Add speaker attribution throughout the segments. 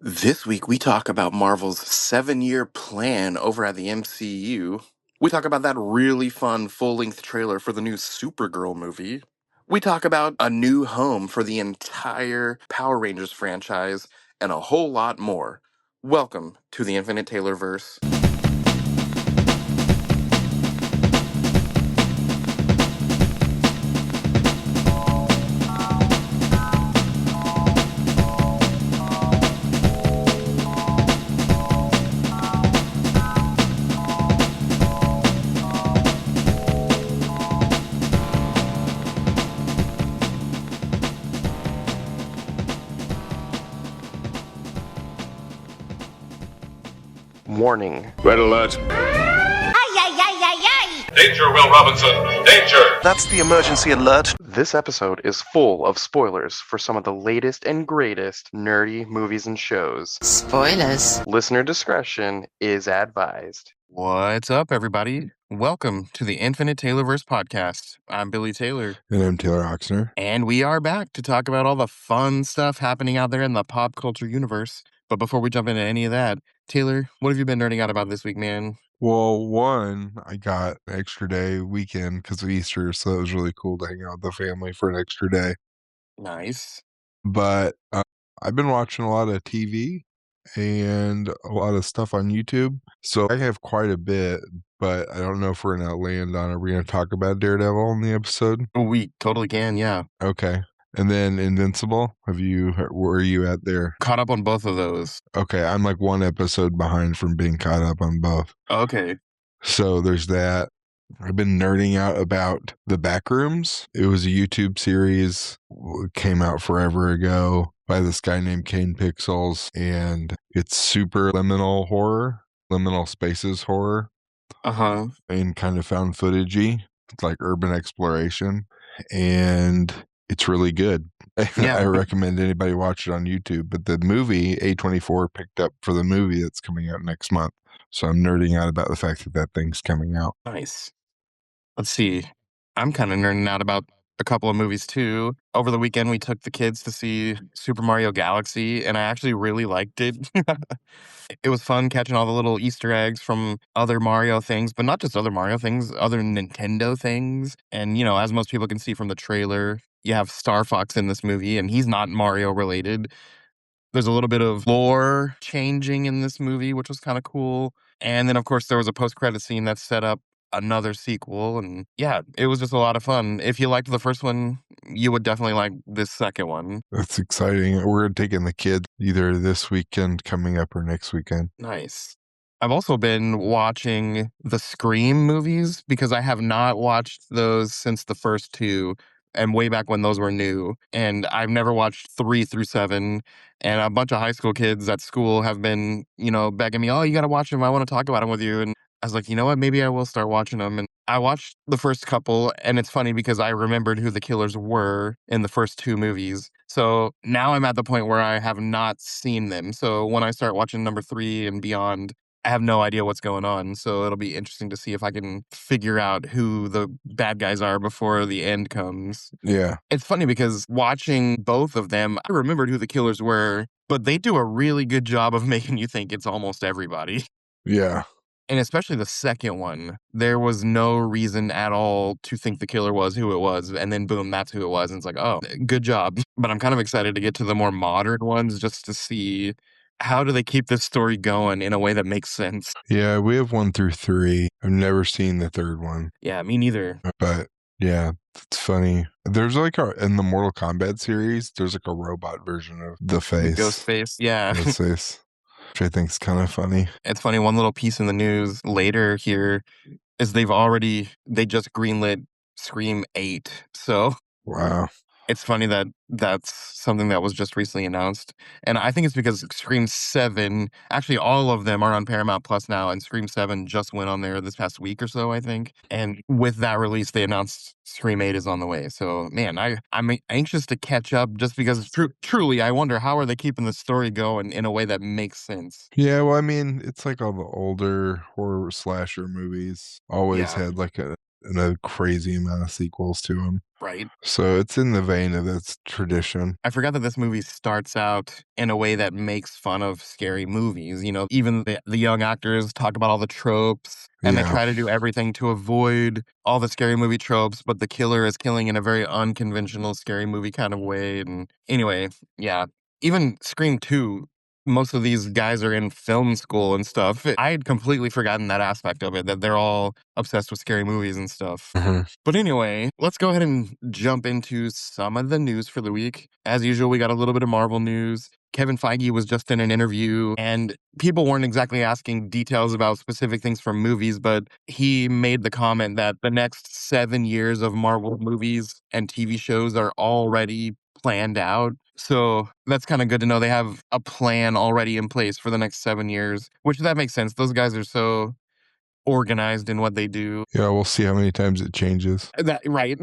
Speaker 1: This week, we talk about Marvel's 7 year plan over at the MCU. We talk about that really fun full length trailer for the new Supergirl movie. We talk about a new home for the entire Power Rangers franchise and a whole lot more. Welcome to the Infinite Taylorverse. Warning.
Speaker 2: Red alert.
Speaker 3: Ay, ay, ay, ay, ay!
Speaker 2: Danger, Will Robinson. Danger.
Speaker 1: That's the emergency alert. This episode is full of spoilers for some of the latest and greatest nerdy movies and shows.
Speaker 3: Spoilers.
Speaker 1: Listener discretion is advised. What's up, everybody? Welcome to the Infinite Taylorverse podcast. I'm Billy Taylor.
Speaker 4: And I'm Taylor Oxner.
Speaker 1: And we are back to talk about all the fun stuff happening out there in the pop culture universe. But before we jump into any of that, Taylor, what have you been nerding out about this week, man?
Speaker 4: Well, one, I got an extra day weekend because of Easter, so it was really cool to hang out with the family for an extra day.
Speaker 1: Nice.
Speaker 4: But I've been watching a lot of TV and a lot of stuff on YouTube, so I have quite a bit, but I don't know if we're going to land on it. Are we going to talk about Daredevil in the episode?
Speaker 1: We totally can, yeah.
Speaker 4: Okay. And then Invincible, where are you at there?
Speaker 1: Caught up on both of those.
Speaker 4: Okay, I'm like one episode behind from being caught up on both.
Speaker 1: Okay.
Speaker 4: So there's that. I've been nerding out about The Backrooms. It was a YouTube series. It came out forever ago by this guy named Kane Pixels, and it's super liminal spaces horror, and kind of found footagey. It's like urban exploration, and it's really good.
Speaker 1: Yeah.
Speaker 4: I recommend anybody watch it on YouTube. But the movie, A24 picked up for the movie that's coming out next month. So I'm nerding out about the fact that that thing's coming out.
Speaker 1: Nice. Let's see. I'm kind of nerding out about a couple of movies too. Over the weekend, we took the kids to see Super Mario Galaxy, and I actually really liked it. It was fun catching all the little Easter eggs from other Mario things, but not just other Mario things, other Nintendo things. And, as most people can see from the trailer, you have Star Fox in this movie, and he's not Mario related. There's a little bit of lore changing in this movie, which was kind of cool. And then, of course, there was a post-credit scene that set up another sequel. And yeah, it was just a lot of fun. If you liked the first one, you would definitely like this second one.
Speaker 4: That's exciting. We're taking the kids either this weekend coming up or next weekend.
Speaker 1: Nice. I've also been watching the Scream movies because I have not watched those since the first two and way back when those were new. And I've never watched 3 through 7. And a bunch of high school kids at school have been, begging me, oh, you got to watch them. I want to talk about them with you. And I was like, you know what? Maybe I will start watching them. And I watched the first couple, and it's funny because I remembered who the killers were in the first two movies. So now I'm at the point where I have not seen them. So when I start watching number 3 and beyond, I have no idea what's going on. So it'll be interesting to see if I can figure out who the bad guys are before the end comes.
Speaker 4: Yeah.
Speaker 1: It's funny because watching both of them, I remembered who the killers were, but they do a really good job of making you think it's almost everybody.
Speaker 4: Yeah.
Speaker 1: And especially the second one, there was no reason at all to think the killer was who it was. And then boom, that's who it was. And it's like, oh, good job. But I'm kind of excited to get to the more modern ones just to see how do they keep this story going in a way that makes sense.
Speaker 4: Yeah, we have 1 through 3. I've never seen the third one.
Speaker 1: Yeah, me neither.
Speaker 4: But yeah, it's funny. There's in the Mortal Kombat series, there's like a robot version of the face.
Speaker 1: Ghostface, yeah.
Speaker 4: Ghostface, which I think is kind of funny.
Speaker 1: It's funny, one little piece in the news later here is they just greenlit Scream 8. So
Speaker 4: Wow.
Speaker 1: it's funny that that's something that was just recently announced. And I think it's because Scream 7, actually all of them are on Paramount Plus now, and Scream 7 just went on there this past week or so, I think. And with that release, they announced Scream 8 is on the way. So, man, I'm anxious to catch up just because truly I wonder how are they keeping the story going in a way that makes sense.
Speaker 4: Yeah, well, I mean, it's like all the older horror slasher movies always
Speaker 1: Yeah.
Speaker 4: had like a and a crazy amount of sequels to them.
Speaker 1: Right.
Speaker 4: So it's in the vein of its tradition.
Speaker 1: I forgot that this movie starts out in a way that makes fun of scary movies. Even the young actors talk about all the tropes and they
Speaker 4: Yeah.
Speaker 1: try to do everything to avoid all the scary movie tropes, but the killer is killing in a very unconventional scary movie kind of way. And anyway, yeah. Even Scream 2, most of these guys are in film school and stuff. I had completely forgotten that aspect of it, that they're all obsessed with scary movies and stuff.
Speaker 4: Mhm.
Speaker 1: But anyway, let's go ahead and jump into some of the news for the week. As usual, we got a little bit of Marvel news. Kevin Feige was just in an interview, and people weren't exactly asking details about specific things from movies, but he made the comment that the next 7 years of Marvel movies and TV shows are already planned out. So that's kind of good to know they have a plan already in place for the next 7 years, which that makes sense. Those guys are so organized in what they do.
Speaker 4: Yeah, we'll see how many times it changes.
Speaker 1: That right.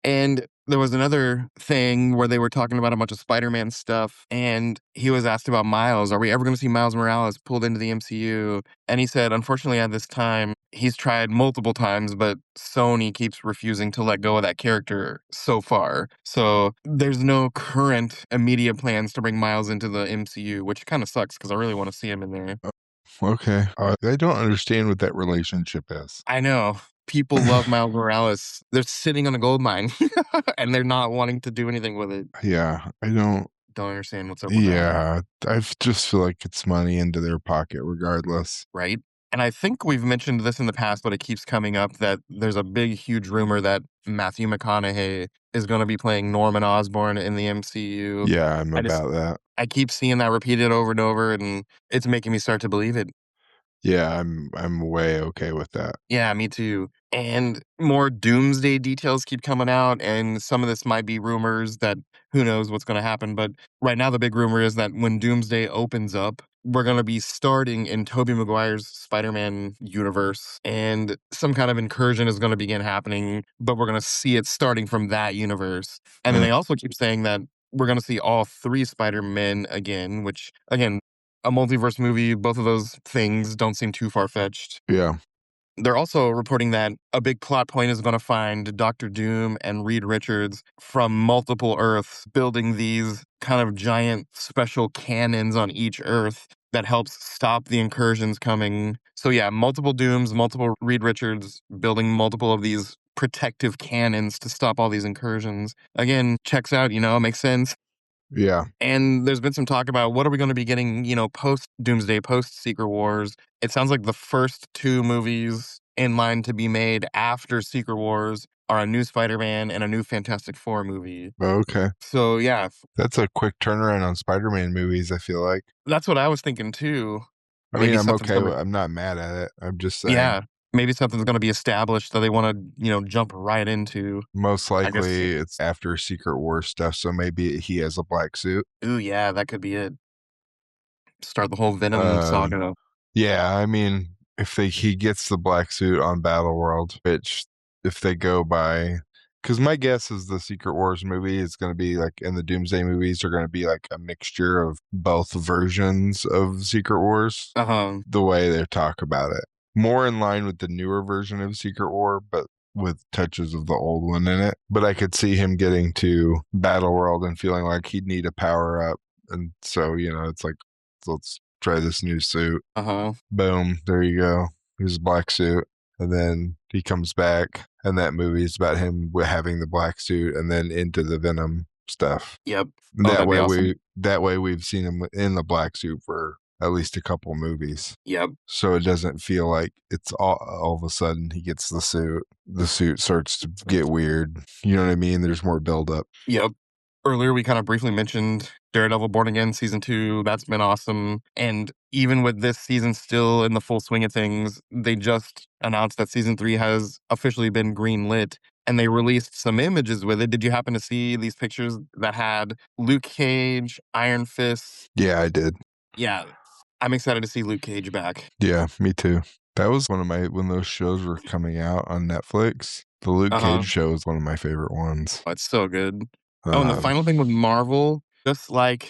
Speaker 1: And there was another thing where they were talking about a bunch of Spider-Man stuff, and he was asked about Miles. Are we ever going to see Miles Morales pulled into the MCU? And he said, unfortunately, at this time, he's tried multiple times, but Sony keeps refusing to let go of that character so far. So there's no current immediate plans to bring Miles into the MCU, which kind of sucks because I really want to see him in there.
Speaker 4: Okay. I don't understand what that relationship is.
Speaker 1: I know. People love Miles Morales. They're sitting on a gold mine and they're not wanting to do anything with it.
Speaker 4: Yeah, I don't.
Speaker 1: Don't understand what's up with that,
Speaker 4: Yeah, just feel like it's money into their pocket regardless.
Speaker 1: right? And I think we've mentioned this in the past, but it keeps coming up that there's a big, huge rumor that Matthew McConaughey is going to be playing Norman Osborn in the MCU.
Speaker 4: Yeah, I'm
Speaker 1: I just,
Speaker 4: about that.
Speaker 1: I keep seeing that repeated over and over, and it's making me start to believe it.
Speaker 4: Yeah, I'm way okay with that.
Speaker 1: Yeah, me too. And more doomsday details keep coming out, and some of this might be rumors that who knows what's going to happen. But right now, the big rumor is that when Doomsday opens up, we're going to be starting in Tobey Maguire's Spider-Man universe, and some kind of incursion is going to begin happening, but we're going to see it starting from that universe. And then
Speaker 4: Uh,
Speaker 1: they also keep saying that we're going to see all three Spider-Men again, which, again, a multiverse movie, both of those things don't seem too far-fetched.
Speaker 4: yeah.
Speaker 1: They're also reporting that a big plot point is going to find Doctor Doom and Reed Richards from multiple Earths building these kind of giant special cannons on each Earth that helps stop the incursions coming. So yeah, multiple Dooms, multiple Reed Richards building multiple of these protective cannons to stop all these incursions. Again, checks out, makes sense.
Speaker 4: Yeah.
Speaker 1: And there's been some talk about what are we going to be getting, post Doomsday, post Secret Wars. It sounds like the first two movies in line to be made after Secret Wars are a new Spider-Man and a new Fantastic Four movie.
Speaker 4: Okay.
Speaker 1: So yeah,
Speaker 4: That's a quick turnaround on Spider-Man movies, I feel like.
Speaker 1: that's what I was thinking too.
Speaker 4: I mean,
Speaker 1: Maybe
Speaker 4: I'm
Speaker 1: something's
Speaker 4: okay.
Speaker 1: going to,
Speaker 4: I'm not mad at it. I'm just saying,
Speaker 1: yeah, maybe something's going to be established that they want to, jump right into.
Speaker 4: most
Speaker 1: I guess,
Speaker 4: likely it's after Secret War stuff, so maybe he has a black suit.
Speaker 1: ooh, yeah, that could be it. Start the whole Venom
Speaker 4: Um,
Speaker 1: saga.
Speaker 4: yeah, I mean, if he gets the black suit on Battleworld, which if they go by, because my guess is the Secret Wars movie is going to be like, and the Doomsday movies are going to be like a mixture of both versions of Secret Wars.
Speaker 1: Uh-huh.
Speaker 4: The way they talk about it, more in line with the newer version of Secret War, but with touches of the old one in it. But I could see him getting to Battleworld and feeling like he'd need a power up, and so it's like, let's try this new suit.
Speaker 1: Uh-huh.
Speaker 4: Boom, there you go. Here's a black suit. And then he comes back, and that movie is about him having the black suit and then into the Venom stuff.
Speaker 1: Yep.
Speaker 4: And
Speaker 1: Oh, that'd be awesome.
Speaker 4: that way we've seen him in the black suit for at least a couple movies.
Speaker 1: Yep.
Speaker 4: So it doesn't feel like it's all of a sudden he gets the suit. The suit starts to get weird. You know what I mean? There's more buildup.
Speaker 1: Yep. Earlier, we kind of briefly mentioned Daredevil Born Again Season 2. That's been awesome. And even with this season still in the full swing of things, they just announced that Season 3 has officially been greenlit, and they released some images with it. Did you happen to see these pictures that had Luke Cage, Iron Fist?
Speaker 4: Yeah, I did.
Speaker 1: Yeah, I'm excited to see Luke Cage back.
Speaker 4: Yeah, me too. That was one of when those shows were coming out on Netflix. The Luke
Speaker 1: Uh-huh.
Speaker 4: Cage show is one of my favorite ones.
Speaker 1: Oh, it's so good. Oh, and the
Speaker 4: Um,
Speaker 1: final thing with Marvel, just like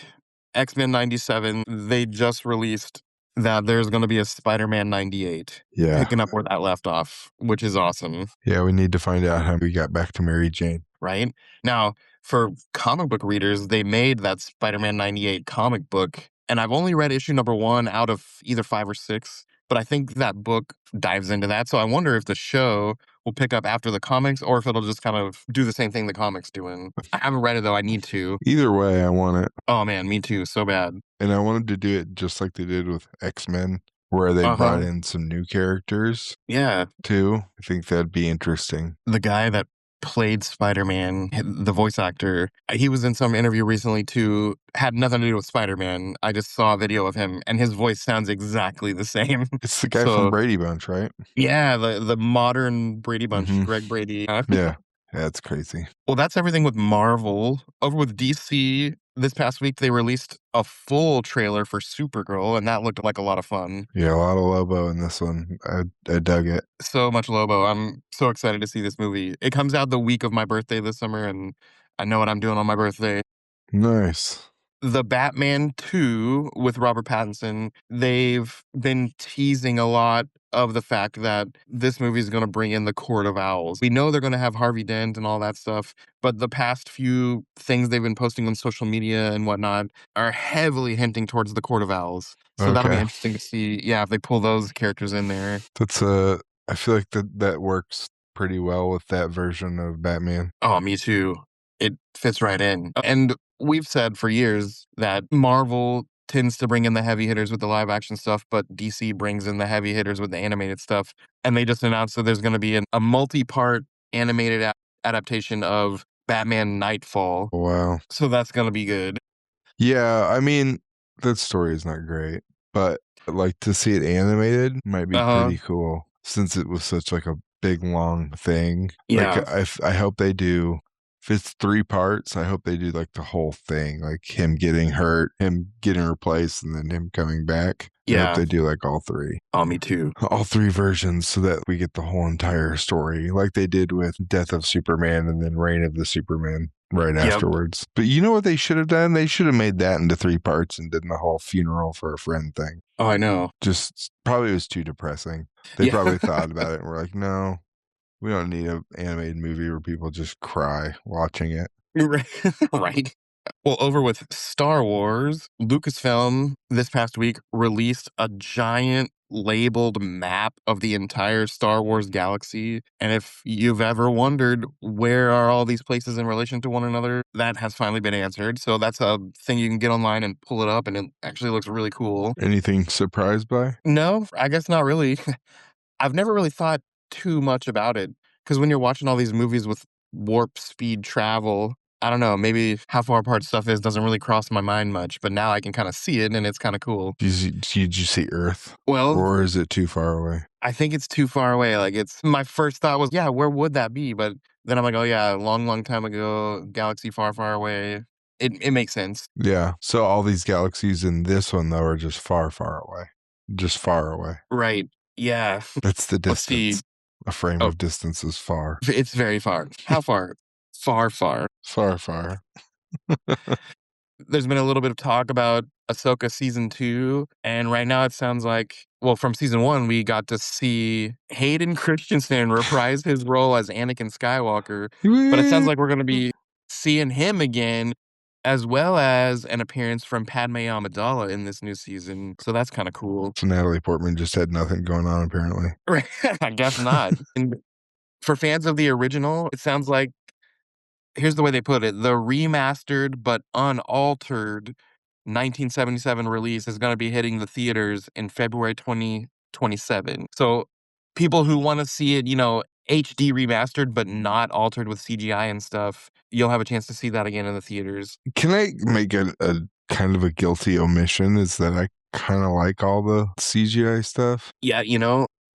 Speaker 1: X-Men 97, they just released that there's going to be a Spider-Man 98
Speaker 4: Yeah.
Speaker 1: picking up where that left off, which is awesome,
Speaker 4: Yeah, we need to find out how we got back to Mary Jane.
Speaker 1: right? Now, for comic book readers, they made that Spider-Man 98 comic book, and I've only read issue number 1 out of either 5 or 6, but I think that book dives into that. So I wonder if the show will pick up after the comics or if it'll just kind of do the same thing the comics doing. I haven't read it though. I need to.
Speaker 4: Either way, I want it.
Speaker 1: Oh man, me too. So bad.
Speaker 4: And I wanted to do it just like they did with X-Men, where they brought
Speaker 1: Uh-huh.
Speaker 4: in some new characters
Speaker 1: Yeah.
Speaker 4: too. I think that'd be interesting.
Speaker 1: The guy that played Spider-Man, the voice actor, he was in some interview recently too. Had nothing to do with Spider-Man. I just saw a video of him, and his voice sounds exactly the same.
Speaker 4: It's the guy from
Speaker 1: So
Speaker 4: Brady Bunch, right?
Speaker 1: yeah, the modern Brady Bunch,
Speaker 4: Mhm.
Speaker 1: Greg Brady.
Speaker 4: Yeah. That's crazy.
Speaker 1: Well, that's everything with Marvel. Over with DC, this past week they released a full trailer for Supergirl, and that looked like a lot of fun.
Speaker 4: Yeah, a lot of Lobo in this one. I dug it.
Speaker 1: So much Lobo. I'm so excited to see this movie. It comes out the week of my birthday this summer, and I know what I'm doing on my birthday.
Speaker 4: Nice.
Speaker 1: The Batman 2 with Robert Pattinson, they've been teasing a lot of the fact that this movie is going to bring in the Court of Owls. We know they're going to have Harvey Dent and all that stuff, but the past few things they've been posting on social media and whatnot are heavily hinting towards the Court of Owls. So that'll be
Speaker 4: Okay.
Speaker 1: interesting to see, yeah, if they pull those characters in there.
Speaker 4: That's I feel like that works pretty well with that version of Batman.
Speaker 1: Oh, me too. It fits right in. And we've said for years that Marvel tends to bring in the heavy hitters with the live action stuff, but DC brings in the heavy hitters with the animated stuff. And they just announced that there's going to be a multi part animated adaptation of Batman Nightfall.
Speaker 4: Wow.
Speaker 1: So that's going to be good.
Speaker 4: Yeah, I mean, that story is not great, but like to see it animated might be
Speaker 1: Uh-huh.
Speaker 4: pretty cool since it was such like a big long thing.
Speaker 1: Yeah.
Speaker 4: Like I hope they do if it's 3 parts, I hope they do like the whole thing, like him getting hurt, him getting replaced, and then him coming back. I hope
Speaker 1: Yeah.
Speaker 4: they do like all 3.
Speaker 1: Oh, me too.
Speaker 4: All 3 versions so that we get the whole entire story, like they did with Death of Superman and then Reign of the Superman right
Speaker 1: Yep.
Speaker 4: afterwards. But you know what they should have done? They should have made that into 3 parts and did the whole funeral for a friend thing.
Speaker 1: Oh, I know.
Speaker 4: Just probably was too depressing. They
Speaker 1: Yeah.
Speaker 4: probably thought about it and were like, no, we don't need an animated movie where people just cry watching it.
Speaker 1: Right. Well, over with Star Wars, Lucasfilm this past week released a giant labeled map of the entire Star Wars galaxy. And if you've ever wondered where are all these places in relation to one another, that has finally been answered. So that's a thing you can get online and pull it up, and it actually looks really cool.
Speaker 4: Anything surprised by?
Speaker 1: No, I guess not really. I've never really thought too much about it because when you're watching all these movies with warp speed travel, I don't know, maybe how far apart stuff is doesn't really cross my mind much, but now I can kind of see it and it's kind of cool.
Speaker 4: Did you see Earth?
Speaker 1: Well,
Speaker 4: Or is it too far away?
Speaker 1: I think it's too far away. Like it's my first thought was, yeah, where would that be? But then I'm like, oh yeah, a long, long time ago, galaxy far, far away. It makes sense.
Speaker 4: Yeah. So all these galaxies in this one though are just far, far away. Just far away.
Speaker 1: Right. Yeah.
Speaker 4: That's the
Speaker 1: Let's see.
Speaker 4: distance. A frame
Speaker 1: Oh.
Speaker 4: of distance is far.
Speaker 1: It's very far. How far? Far, far.
Speaker 4: Far, far.
Speaker 1: There's been a little bit of talk about Ahsoka season 2, and right now it sounds like, well, from season 1, we got to see Hayden Christensen reprise his role as Anakin Skywalker, but it sounds like we're going to be seeing him again, as well as an appearance from Padme Amidala in this new season, so that's kind of cool.
Speaker 4: So Natalie Portman just had nothing going on apparently.
Speaker 1: I guess not. And for fans of the original, it sounds like, here's the way they put it, the remastered but unaltered 1977 release is going to be hitting the theaters in February 2027. So people who want to see it, HD remastered but not altered with CGI and stuff, you'll have a chance to see that again in the theaters.
Speaker 4: Can I make a kind of a guilty omission is that I kind of like all the CGI stuff.
Speaker 1: Yeah,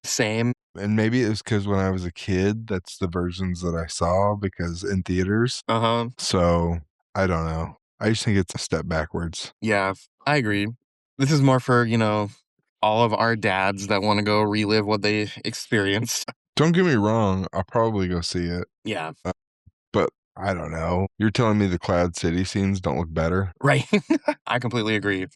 Speaker 1: same.
Speaker 4: And maybe it was because when I was a kid, that's the versions that I saw because in theaters.
Speaker 1: Uh-huh.
Speaker 4: So I don't know. I just think it's a step backwards.
Speaker 1: Yeah, I agree. This is more for, all of our dads that want to go relive what they experienced.
Speaker 4: Don't get me wrong. I'll probably go see it.
Speaker 1: Yeah.
Speaker 4: But I don't know. You're telling me the Cloud City scenes don't look better?
Speaker 1: Right. I completely agree.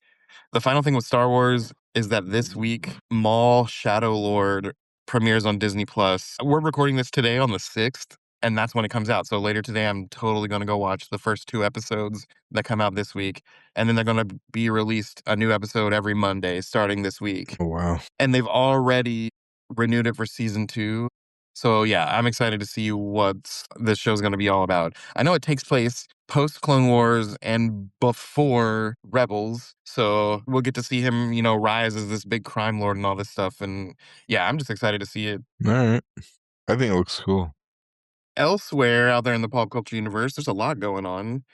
Speaker 1: The final thing with Star Wars, is that this week, Maul Shadow Lord premieres on Disney Plus. We're recording this today on the 6th, and that's when it comes out. So later today, I'm totally going to go watch the first 2 episodes that come out this week. And then they're going to be released a new episode every Monday starting this week.
Speaker 4: Oh, wow.
Speaker 1: And they've already renewed it for season 2. So yeah, I'm excited to see what this show's going to be all about. I know it takes place post Clone Wars and before Rebels, so we'll get to see him, rise as this big crime lord and all this stuff. And yeah, I'm just excited to see it.
Speaker 4: All right. I think it looks cool.
Speaker 1: Elsewhere out there in the pop culture universe, there's a lot going on.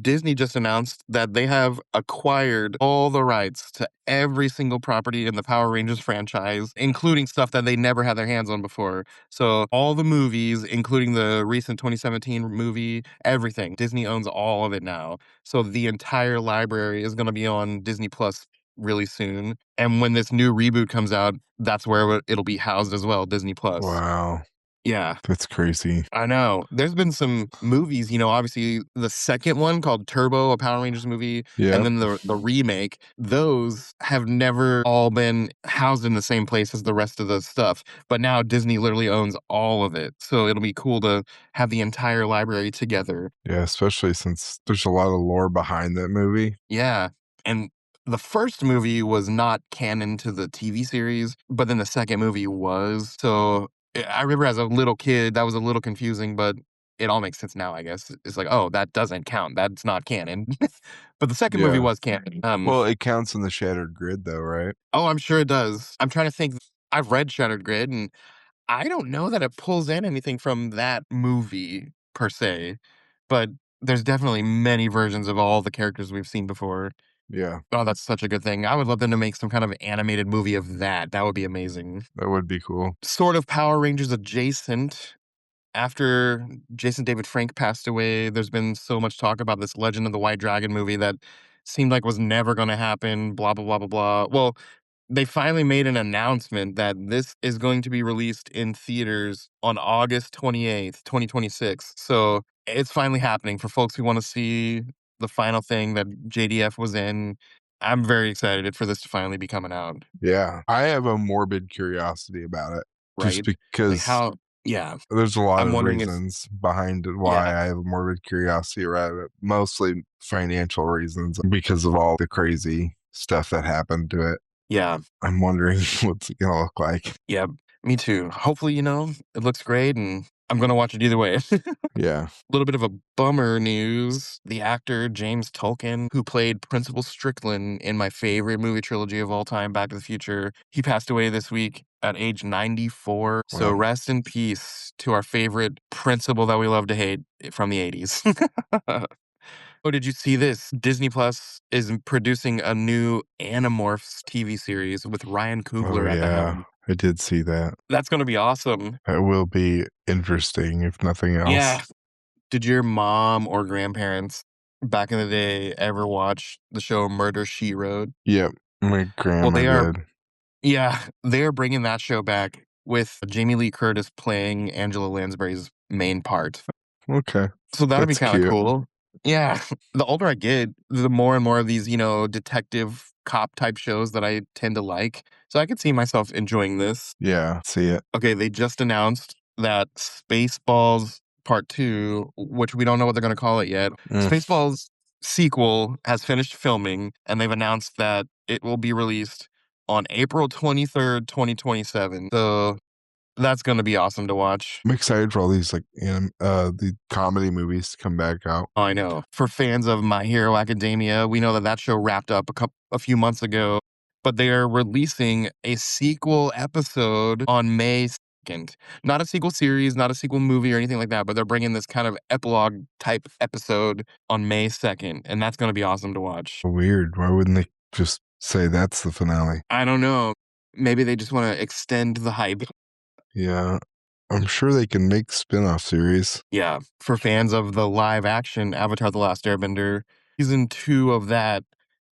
Speaker 1: Disney just announced that they have acquired all the rights to every single property in the Power Rangers franchise, including stuff that they never had their hands on before. So, all the movies, including the recent 2017 movie, everything. Disney owns all of it now. So, the entire library is going to be on Disney Plus really soon. And when this new reboot comes out, that's where it'll be housed as well, Disney Plus.
Speaker 4: Wow.
Speaker 1: Yeah.
Speaker 4: That's crazy.
Speaker 1: I know. There's been some movies, obviously the second one called Turbo, a Power Rangers movie, and
Speaker 4: Yeah.
Speaker 1: then the remake. Those have never all been housed in the same place as the rest of the stuff. But now Disney literally owns all of it. So it'll be cool to have the entire library together.
Speaker 4: Yeah, especially since there's a lot of lore behind that movie.
Speaker 1: Yeah. And the first movie was not canon to the TV series, but then the second movie was. So I remember as a little kid, that was a little confusing, but it all makes sense now, I guess. It's like, oh, that doesn't count. That's not canon. But the second movie
Speaker 4: Yeah.
Speaker 1: was canon.
Speaker 4: Well, it counts in the Shattered Grid, though, right?
Speaker 1: Oh, I'm sure it does. I'm trying to think. I've read Shattered Grid, and I don't know that it pulls in anything from that movie per se, but there's definitely many versions of all the characters we've seen before.
Speaker 4: Yeah,
Speaker 1: Oh, that's such a good thing. I would love them to make some kind of animated movie of that. That would be amazing.
Speaker 4: that would be cool.
Speaker 1: Sort of Power Rangers adjacent. After Jason David Frank passed away, there's been so much talk about this Legend of the White Dragon movie that seemed like was never going to happen, blah, blah, blah, blah, blah. Well, they finally made an announcement that this is going to be released in theaters on August 28th, 2026. So it's finally happening for folks who want to see the final thing that JDF was in. I'm very excited for this to finally be coming out,
Speaker 4: Yeah, I have a morbid curiosity about it just
Speaker 1: right? Like
Speaker 4: because
Speaker 1: how, yeah,
Speaker 4: there's a lot
Speaker 1: I'm
Speaker 4: of
Speaker 1: wondering if,
Speaker 4: reasons behind why
Speaker 1: yeah,
Speaker 4: I have a morbid curiosity around it, mostly financial reasons because of all the crazy stuff that happened to it.
Speaker 1: yeah,
Speaker 4: I'm wondering what's it gonna look like.
Speaker 1: yeah, me too. Hopefully, it looks great and I'm going to watch it either way.
Speaker 4: Yeah.
Speaker 1: Little bit of a bummer news. The actor James Tolkien, who played Principal Strickland in my favorite movie trilogy of all time, Back to the Future, he passed away this week at age 94. So
Speaker 4: Wow.
Speaker 1: rest in peace to our favorite principal that we love to hate from the 80s. Oh, did you see this? Disney Plus is producing a new Animorphs TV series with Ryan
Speaker 4: Oh
Speaker 1: Coogler at the
Speaker 4: yeah.
Speaker 1: helm.
Speaker 4: I did see that.
Speaker 1: That's going to be awesome.
Speaker 4: That will be interesting if nothing else.
Speaker 1: Yeah. Did your mom or grandparents back in the day ever watch the show Murder, She Wrote?
Speaker 4: Yep. My
Speaker 1: Well,
Speaker 4: grandma
Speaker 1: they are
Speaker 4: did.
Speaker 1: yeah, they are bringing that show back with Jamie Lee Curtis playing Angela Lansbury's main part.
Speaker 4: Okay.
Speaker 1: So that'll be
Speaker 4: That's
Speaker 1: kinda
Speaker 4: cute.
Speaker 1: cool. Yeah. The older I get, the more and more of these, detective cop type shows that I tend to like. So I could see myself enjoying this.
Speaker 4: Yeah. See it.
Speaker 1: Okay, they just announced that Spaceballs Part 2, which we don't know what they're gonna call it yet.
Speaker 4: Mm.
Speaker 1: Spaceballs sequel has finished filming, and they've announced that it will be released on April 23rd, 2027. So that's gonna be awesome to watch.
Speaker 4: I'm excited for all these the comedy movies to come back out.
Speaker 1: I know. For fans of My Hero Academia, we know that that show wrapped up a few months ago, but they are releasing a sequel episode on May 2nd. Not a sequel series, not a sequel movie or anything like that, but they're bringing this kind of epilogue type episode on May 2nd, and that's going to be awesome to watch.
Speaker 4: Weird. Why wouldn't they just say that's the finale?
Speaker 1: I don't know. Maybe they just want to extend the hype.
Speaker 4: Yeah. I'm sure they can make spin-off series.
Speaker 1: Yeah, for fans of the live action Avatar: The Last Airbender, season 2 of that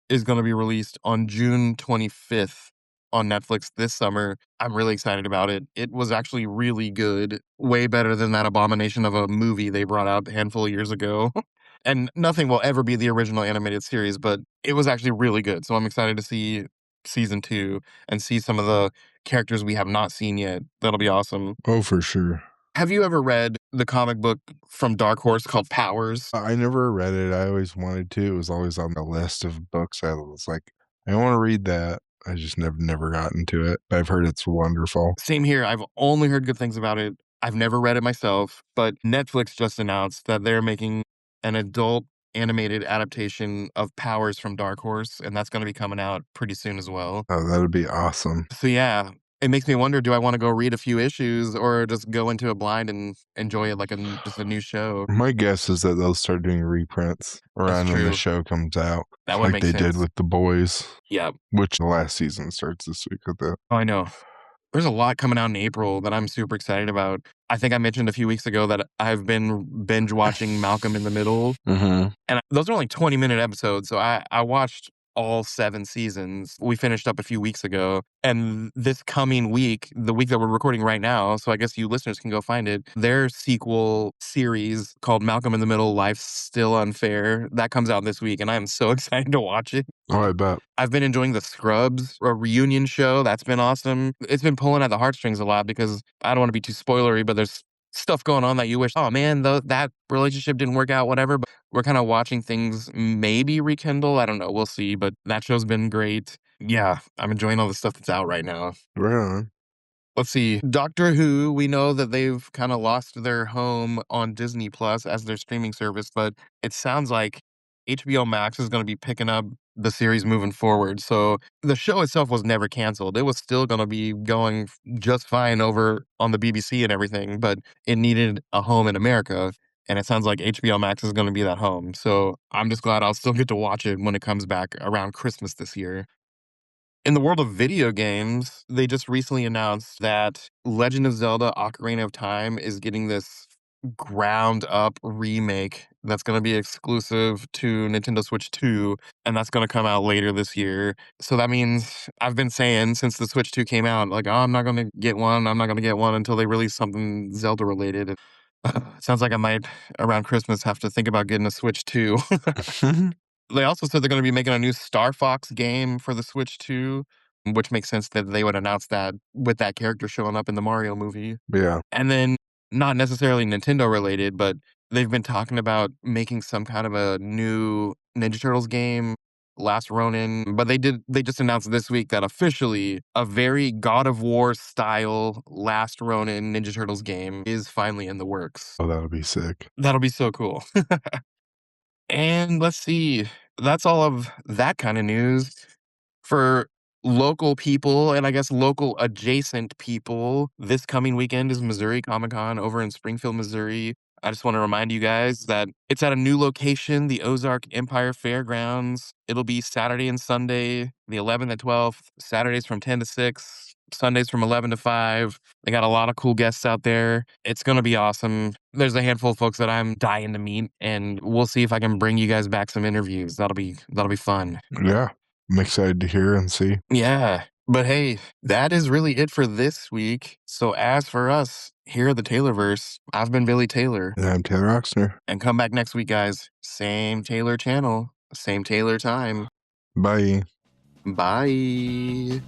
Speaker 1: is gonna be released on June 25th on Netflix this summer. I'm really excited about it. It was actually really good, way better than that abomination of a movie they brought out a handful of years ago. And nothing will ever be the original animated series, but it was actually really good, so I'm excited to see season 2 and see some of the characters we have not seen yet. That'll be awesome.
Speaker 4: Oh, for sure.
Speaker 1: Have you ever read the comic book from Dark Horse called Powers?
Speaker 4: I never read it. I always wanted to. It was always on the list of books. I was like, I want to read that. I just never gotten to it. I've heard it's wonderful.
Speaker 1: Same here. I've only heard good things about it. I've never read it myself, but Netflix just announced that they're making an adult animated adaptation of Powers from Dark Horse, and that's going to be coming out pretty soon as well.
Speaker 4: Oh, that would be awesome.
Speaker 1: So yeah, it makes me wonder, do I want to go read a few issues or just go into a blind and enjoy it like just a new show?
Speaker 4: My guess is that they'll start doing reprints
Speaker 1: That's
Speaker 4: around when the
Speaker 1: true.
Speaker 4: show comes out,
Speaker 1: That would
Speaker 4: like
Speaker 1: make
Speaker 4: they did
Speaker 1: sense.
Speaker 4: with The Boys,
Speaker 1: Yeah.
Speaker 4: which the last season starts this week with that.
Speaker 1: Oh, I know. There's a lot coming out in April that I'm super excited about. I think I mentioned a few weeks ago that I've been binge watching Malcolm in the Middle,
Speaker 4: Mm-hmm.
Speaker 1: and those are only 20-minute episodes, so I watched all 7 seasons. We finished up a few weeks ago, and this coming week, the week that we're recording right now, so I guess you listeners can go find it, their sequel series called Malcolm in the Middle: Life's Still Unfair, that comes out this week, and I am so excited to watch it.
Speaker 4: Oh, I bet.
Speaker 1: I've been enjoying The Scrubs, a reunion show. That's been awesome. It's been pulling at the heartstrings a lot because I don't want to be too spoilery, but there's stuff going on that you wish, oh man, that relationship didn't work out, whatever. But we're kind of watching things maybe rekindle. I don't know. We'll see. But that show's been great. Yeah, I'm enjoying all the stuff that's out right now.
Speaker 4: Right on.
Speaker 1: Let's see. Doctor Who, we know that they've kind of lost their home on Disney Plus as their streaming service, but it sounds like HBO Max is going to be picking up the series moving forward. So the show itself was never canceled. It was still going to be going just fine over on the BBC and everything, but it needed a home in America. And it sounds like HBO Max is going to be that home. So I'm just glad I'll still get to watch it when it comes back around Christmas this year. In the world of video games, they just recently announced that Legend of Zelda: Ocarina of Time is getting this ground up remake that's going to be exclusive to Nintendo Switch 2, and that's going to come out later this year. So that means I've been saying since the Switch 2 came out, like, oh, I'm not going to get one. I'm not going to get one until they release something Zelda related. Sounds like I might, around Christmas, have to think about getting a Switch 2. They also said they're gonna be making a new Star Fox game for the Switch too, which makes sense that they would announce that with that character showing up in the Mario movie.
Speaker 4: Yeah.
Speaker 1: And then, not necessarily Nintendo related, but they've been talking about making some kind of a new Ninja Turtles game, Last Ronin, but they just announced this week that officially a very God of War style Last Ronin Ninja Turtles game is finally in the works.
Speaker 4: Oh, that'll be sick.
Speaker 1: That'll be so cool. And let's see, that's all of that kind of news. For local people and I guess local adjacent people, this coming weekend is Missouri Comic Con over in Springfield, Missouri. I just want to remind you guys that it's at a new location, the Ozark Empire Fairgrounds. It'll be Saturday and Sunday, the 11th and 12th, Saturdays from 10 to 6, Sundays from 11 to 5. They got a lot of cool guests out there. It's going to be awesome. There's a handful of folks that I'm dying to meet, and we'll see if I can bring you guys back some interviews. That'll be fun.
Speaker 4: Yeah. I'm excited to hear and see.
Speaker 1: Yeah. But hey, that is really it for this week. So as for us here at the Taylorverse, I've been Billy Taylor.
Speaker 4: And I'm Taylor Oxner.
Speaker 1: And come back next week, guys. Same Taylor channel, same Taylor time.
Speaker 4: Bye.
Speaker 1: Bye.